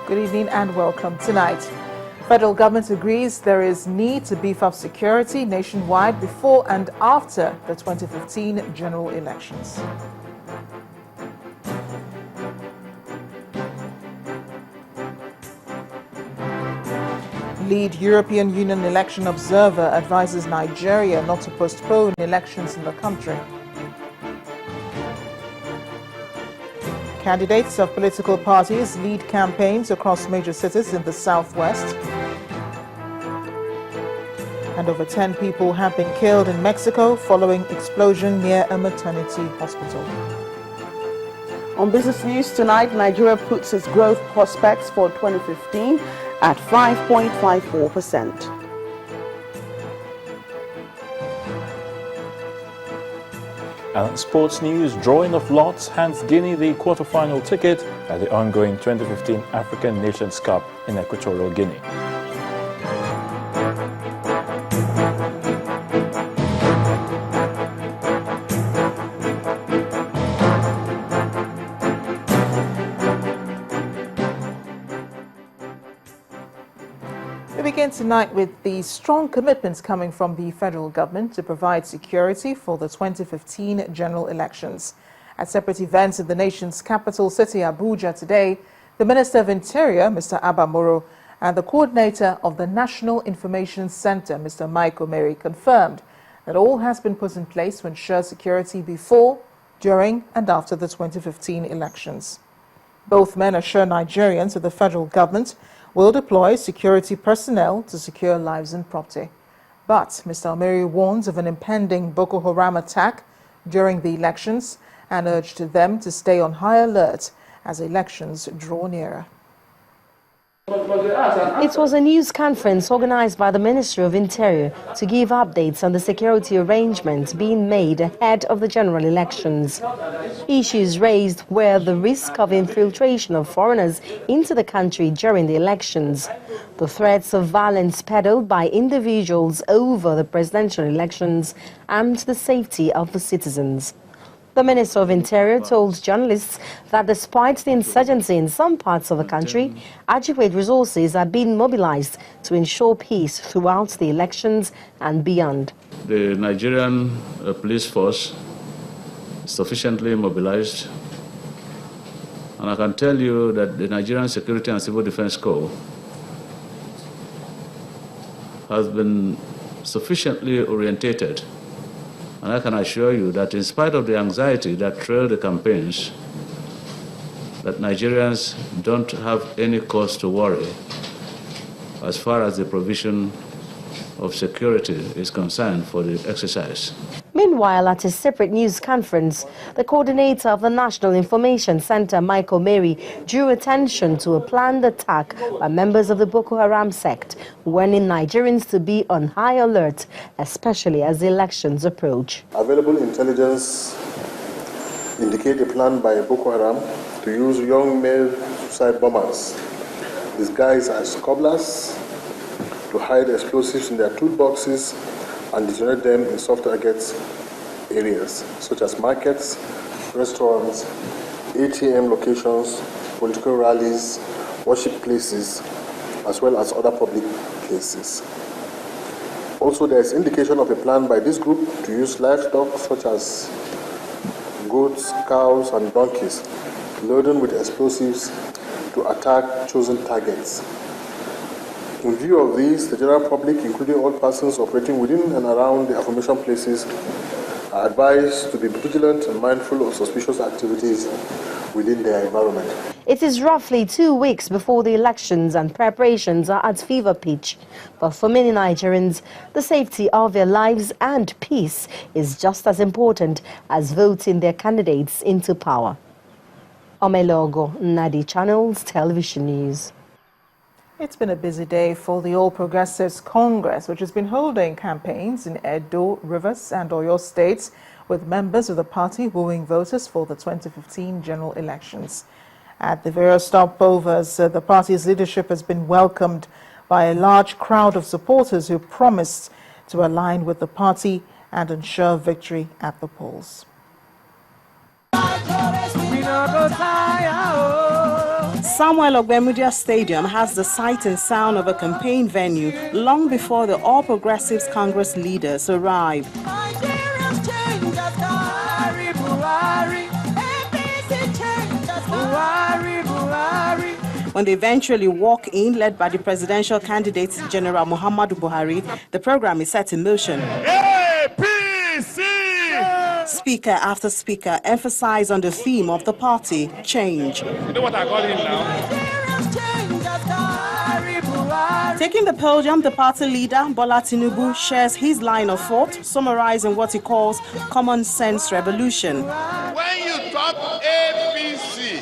Good evening and welcome tonight. Federal government agrees there is need to beef up security nationwide before and after the 2015 general elections. Lead European Union election observer advises Nigeria not to postpone elections in the country. Candidates of political parties lead campaigns across major cities in the southwest. And over 10 people have been killed in Mexico following explosion near a maternity hospital. On business news tonight, Nigeria puts its growth prospects for 2015 at 5.54%. And sports news, drawing of lots hands Guinea the quarter-final ticket at the ongoing 2015 African Nations Cup in Equatorial Guinea. We begin tonight with the strong commitments coming from the federal government to provide security for the 2015 general elections. At separate events in the nation's capital city, Abuja, today, the Minister of Interior, Mr. Abba Moro, and the coordinator of the National Information Center, Mr. Mike Omeri, confirmed that all has been put in place to ensure security before, during, and after the 2015 elections. Both men assure Nigerians that the federal government will deploy security personnel to secure lives and property. But Mr. Omeri warns of an impending Boko Haram attack during the elections and urged them to stay on high alert as elections draw nearer. It was a news conference organized by the Ministry of Interior to give updates on the security arrangements being made ahead of the general elections. Issues raised were the risk of infiltration of foreigners into the country during the elections, the threats of violence peddled by individuals over the presidential elections, and the safety of the citizens. The Minister of Interior told journalists that despite the insurgency in some parts of the country, adequate resources are being mobilized to ensure peace throughout the elections and beyond. The Nigerian police force is sufficiently mobilized, and I can tell you that the Nigerian Security and Civil Defense Corps has been sufficiently orientated. And I can assure you that in spite of the anxiety that trailed the campaigns, that Nigerians don't have any cause to worry as far as the provision of security is concerned for the exercise. Meanwhile, at a separate news conference, the coordinator of the National Information Center, Michael Mary, drew attention to a planned attack by members of the Boko Haram sect, warning Nigerians to be on high alert, especially as the elections approach. Available intelligence indicate a plan by Boko Haram to use young male suicide bombers disguised as cobblers to hide explosives in their toolboxes and detonate them in soft target areas such as markets, restaurants, ATM locations, political rallies, worship places, as well as other public places. Also, there is indication of a plan by this group to use livestock such as goats, cows, and donkeys, loaded with explosives to attack chosen targets. In view of this, the general public, including all persons operating within and around the affirmation places, are advised to be vigilant and mindful of suspicious activities within their environment. It is roughly 2 weeks before the elections and preparations are at fever pitch. But for many Nigerians, the safety of their lives and peace is just as important as voting their candidates into power. Omelogo, Nadi Channels Television News. It's been a busy day for the All Progressives Congress, which has been holding campaigns in Edo, Rivers and Oyo states with members of the party wooing voters for the 2015 general elections. At the various stopovers, the party's leadership has been welcomed by a large crowd of supporters who promised to align with the party and ensure victory at the polls. Samuel Ogbemudia Stadium has the sight and sound of a campaign venue long before the All Progressives Congress leaders arrive. When they eventually walk in, led by the presidential candidate, General Muhammadu Buhari, the program is set in motion. APC! Speaker after speaker emphasize on the theme of the party, change. You know what I call him now? Taking the podium, the party leader, Bola Tinubu, shares his line of thought, summarizing what he calls common sense revolution. When you talk APC,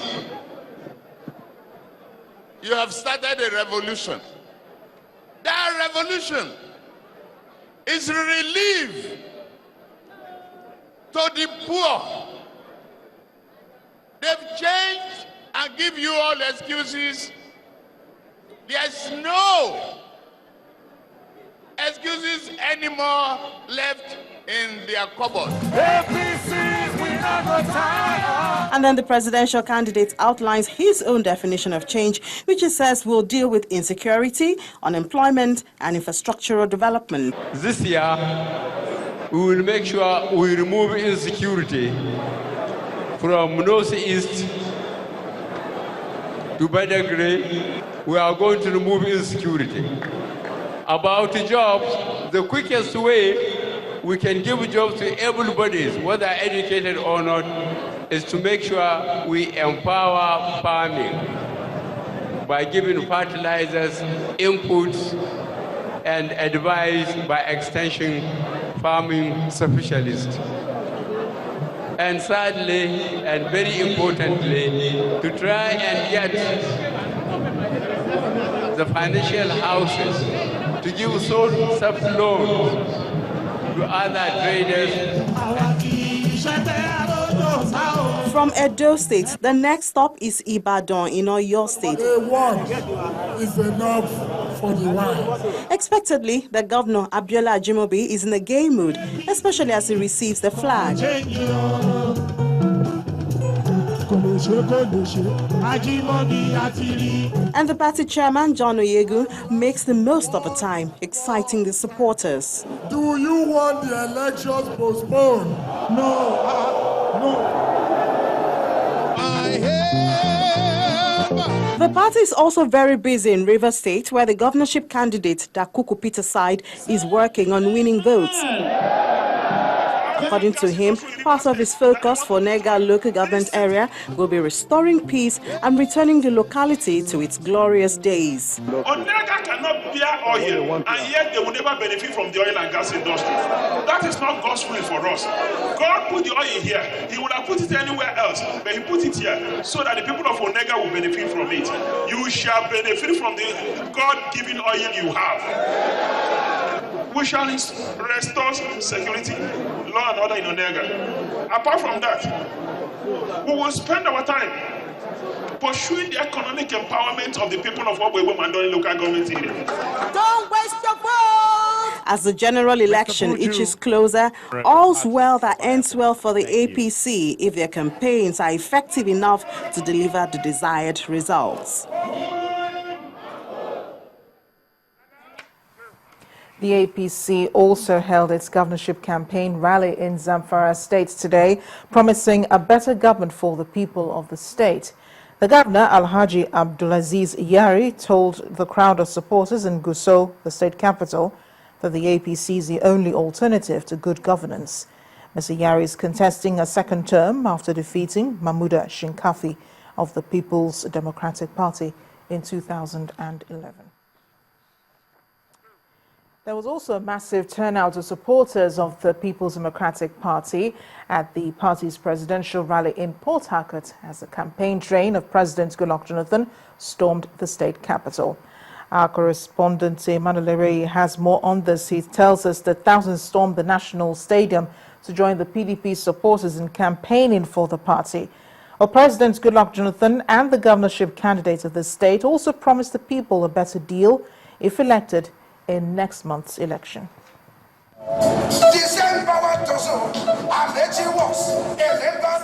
you have started a revolution. That revolution is relief to the poor. They've changed and give you all excuses. There's no excuses anymore left in their cupboard. And then the presidential candidate outlines his own definition of change, which he says will deal with insecurity, unemployment, and infrastructural development. This year, we will make sure we remove insecurity from northeast to Badagry. We are going to remove insecurity. About jobs, the quickest way we can give jobs to everybody, whether educated or not, is to make sure we empower farming by giving fertilizers, inputs, and advice by extension farming specialists. And thirdly, and very importantly, to try and get the financial houses to give soft loans to other traders. From Edo State, the next stop is Ibadan in Oyo State. One is enough for the one. Expectedly, the governor, Abiola Ajimobi, is in a gay mood, especially as he receives the flag. And the party chairman, John Oyegu, makes the most of the time, exciting the supporters. Do you want the elections postponed? No. No. The party is also very busy in Rivers State, where the governorship candidate, Dakuku Peter Side, is working on winning votes. According to him, part of his focus for Nega local government area will be restoring peace and returning the locality to its glorious days. Onega cannot bear oil, and yet they will never benefit from the oil and gas industry. That is not God's will for us. God put the oil here. He would have put it anywhere else, but he put it here so that the people of Onega will benefit from it. You shall benefit from the God-given oil you have. We shall restore security, law and order in Onega. Apart from that, we will spend our time pursuing the economic empowerment of the people of Obwebo Mandoni local government area. Don't waste your vote! As the general election inches closer, all's well that ends well for the APC if their campaigns are effective enough to deliver the desired results. The APC also held its governorship campaign rally in Zamfara State today, promising a better government for the people of the state. The governor, Alhaji Abdulaziz Yari, told the crowd of supporters in Gusau, the state capital, that the APC is the only alternative to good governance. Mr. Yari is contesting a second term after defeating Mahmuda Shinkafi of the People's Democratic Party in 2011. There was also a massive turnout of supporters of the People's Democratic Party at the party's presidential rally in Port Harcourt as the campaign train of President Goodluck Jonathan stormed the state capital. Our correspondent Emmanuel has more on this. He tells us that thousands stormed the National Stadium to join the PDP supporters in campaigning for the party. Well, President Goodluck Jonathan and the governorship candidates of the state also promised the people a better deal if elected in next month's election. The same power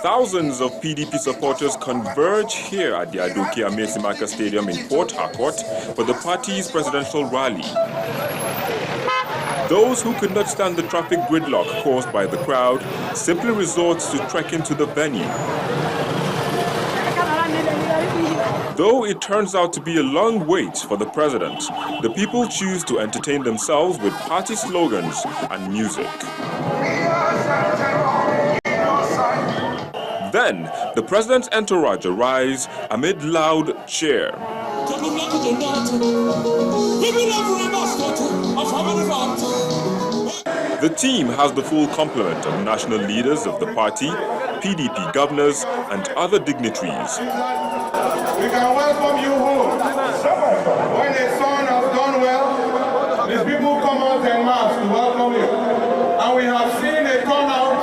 Thousands of PDP supporters converge here at the Adoke Amesimaka Stadium in Port Harcourt for the party's presidential rally. Those who could not stand the traffic gridlock caused by the crowd simply resort to trek into the venue. Though it turns out to be a long wait for the president, the people choose to entertain themselves with party slogans and music. Then, the president's entourage arrives amid loud cheer. The team has the full complement of national leaders of the party, PDP governors, and other dignitaries. We can welcome you home. When the son has done well, these people come out en masse to welcome you. And we have seen a turnout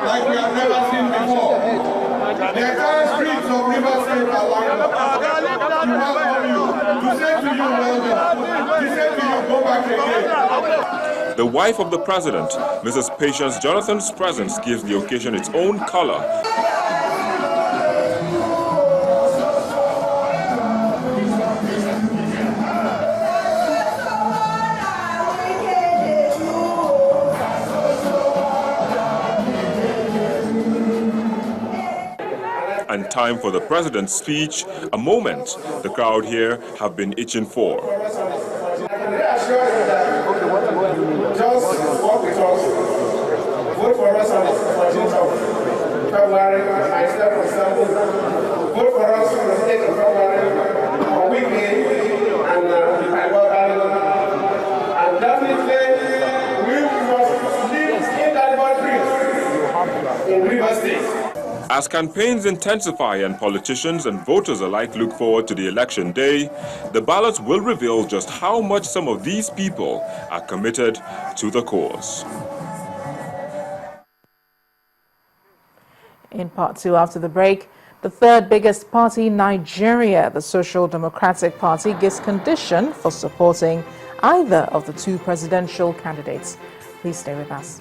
like we have never seen before. The entire streets of River State are lined up to welcome you, to say to you, well done, to say to you, go back again. The wife of the president, Mrs. Patience Jonathan's presence gives the occasion its own color. And time for the president's speech, a moment the crowd here have been itching for. Just walk with us. Vote for us on the 14th of February, myself, for example. Vote for us on the 8th of February, a weekend, and and definitely we must live in that dreams in River State. As campaigns intensify and politicians and voters alike look forward to the election day, the ballots will reveal just how much some of these people are committed to the cause. In part two, after the break, the third biggest party in Nigeria, the Social Democratic Party, gives condition for supporting either of the two presidential candidates. Please stay with us.